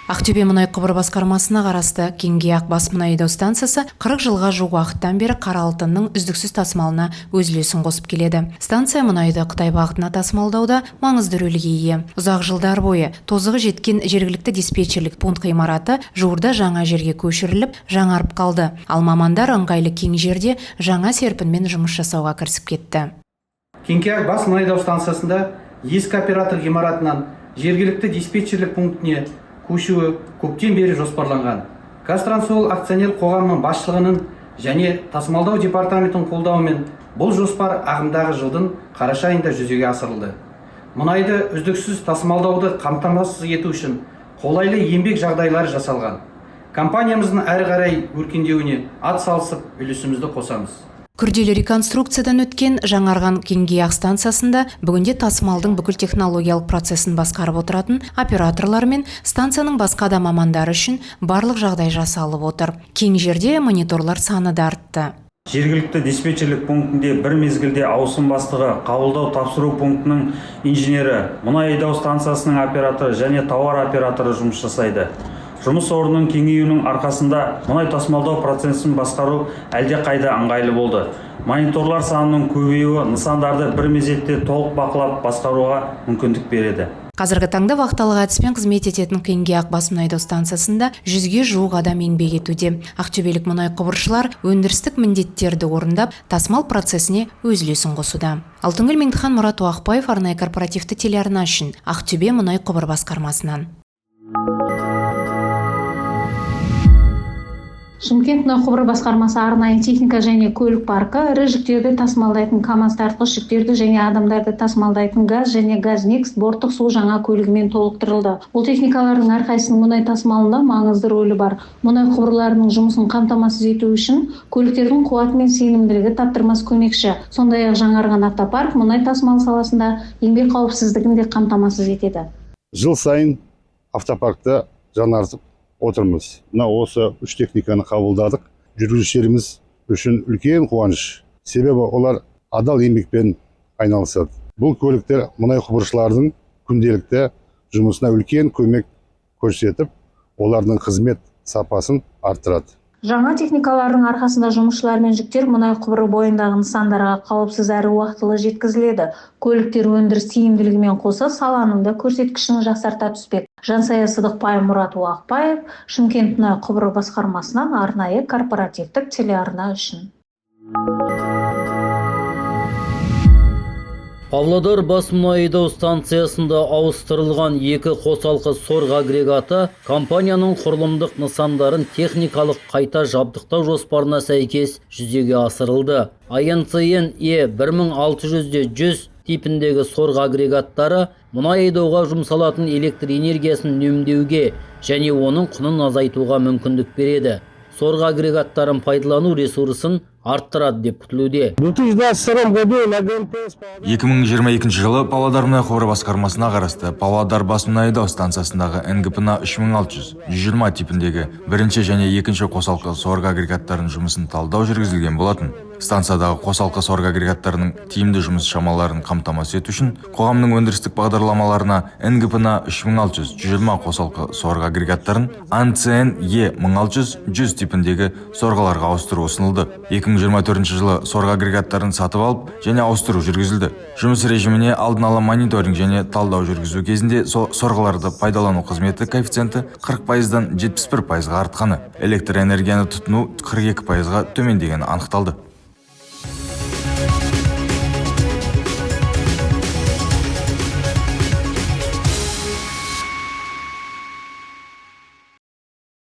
Ақтөбе мұнай құбыр басқармасына қарасты Кеңгияқ бас мұнай айдау станциясы 40 жылға жуық уақыттан бері қара алтынның үздіксіз тасымалына өз үлесін қосып келеді. Станция мұнайды Қытай бағытына тасымалдауда маңызды рөлге ие. Ұзақ жылдар бойы тозығы жеткен жергілікті диспетчерлік пункт ғимараты жуырда жаңа жерге көшіріліп, жаңарып қалды. Ал мамандар ыңғайлы кең жерде жаңа серпінмен жұмыс жасауға кірісіп кетті. Кеңгияқ бас мұнай айдау станциясында ескі оператор ғимаратынан жергілікті диспетчерлік пунктіне көшуі көптен бері жоспарланған. Қазтрансойл акционер қоғамының басшылығының және тасымалдау департаментінің қолдауымен бұл жоспар ағымдағы жылдың қараша айында жүзеге асырылды. Мұнайды үздіксіз тасымалдауды қамтамасыз ету үшін қолайлы еңбек жағдайлары жасалған. Компаниямыздың әрі қарай өркендеуіне атсалысып үлесімізді қосамыз. Күрделі реконструкциядан өткен жаңарған Кеңгияқ станциясында бүгінде тасымалдың бүкіл технологиялық процесін басқарып отыратын операторлар мен станцияның басқа да мамандары үшін барлық жағдай жасалып отыр. Кең жерде мониторлар саны да артты. Жергілікті диспетчерлік пунктінде бір мезгілде ауысым бастығы, қабылдау тапсыру пунктінің инженері, мұнай айдау станциясының операторы және тауар операторы жұмыс жасайды. Жұмыс орнының кеңеюінің арқасында мұнай тасымалдау процесін басқару әлде қайда ыңғайлы болды. Мониторлар санының көбеюі нысандарды бір мезетте толық бақылап басқаруға мүмкіндік береді. Қазіргі таңда вахталық әдіспен қызмет ететін Кеңгияқ бас мұнай айдау станциясында 100-ге жуық адам еңбек етуде. Ақтөбелік мұнай құбыршылар өндірістік міндеттерді орындап, тасымал процесіне өз үлесін қосуда. Алтынгүл Меңдіхан, Мұрат Уақбаев, арнайы корпоративті телеарна үшін Ақтөбе мұнай құбыр басқармасынан. Шымкент мұнай құбыры басқармасы арнайы техника және көлік паркі ірі жүктерді тасымалдайтын КАМАЗ тартқыш жүктерді және адамдарды тасымалдайтын газ және газнекс борттық су жаңа көлігімен толықтырылды. Бұл техникалардың әрқайсының мұнай тасымалында маңызды рөлі бар. Мұнай құбырларының жұмысын қамтамасыз ету үшін көліктердің қуаты мен сенімділігі таптырмас көмекші. Сондай-ақ жаңарған автопарк мұнай тасымалы саласында еңбек қауіпсіздігін де қамтамасыз етеді. Жыл сайын автопаркты жаңартып отырмыз. Осы үш техниканы қабылдадық. Жүргізушілеріміз үшін үлкен қуаныш. Себебі олар адал еңбекпен айналысады. Бұл көліктер мұнай құбыршылардың күнделікті жұмысына үлкен көмек көрсетіп, олардың қызмет сапасын арттырады. Жаңа техникалардың арқасында жұмысшылар мен жүктер мұнай құбыры бойындағы нысандарға қауіпсіз әрі уақытылы жеткізіледі. Көліктер өндіріс тиімділігімен қоса саланың да көрсеткішін жақсарта түспек. Жансая Сыдықбай, Мұрат Уақбаев, Шымкент мұнай құбыры басқармасынан арнайы корпоративтік телеарна үшін. Павлодар бас мұнай айдау станциясында ауыстырылған 2 қосалқы сорғы агрегаты компанияның құрылымдық нысандарын техникалық қайта жабдықтау жоспарына сәйкес жүзеге асырылды. INCN E1600-100 типіндегі сорғы агрегаттары мұнай айдауға жұмсалатын электр энергиясын үнемдеуге және оның құнын азайтуға мүмкіндік береді. Сорғы агрегаттарын пайдалану ресурсын арттырады деп күтілуде. 2022 жылы Павлодар мұнай құбыры басқармасына қарасты Павлодар бас мұнай айдау станциясындағы НГП-на 3600, 120 типіндегі бірінші және екінші қосалқы сорғы агрегаттарының жұмысын талдау жүргізілген болатын. Станциядағы қосалқы сорғы агрегаттарының тиімді жұмыс шамаларын қамтамасыз ету үшін қоғамның өндірістік бағдарламаларына НГП-на 3600, 120 қосалқы сорғы агрегаттарын INCN E1600-100 типіндегі сорғыларға ауыстыру ұсынылды. 2024 жылы сорғы агрегаттарын сатып алып және ауыстыру жүргізілді. Жұмыс режиміне алдын ала мониторинг және талдау жүргізу кезінде сорғыларды пайдалану қызметі коэффициенті 40%-дан 71%-ға артқаны, электр энергияны тұтыну 42%-ға төмендегені анықталды.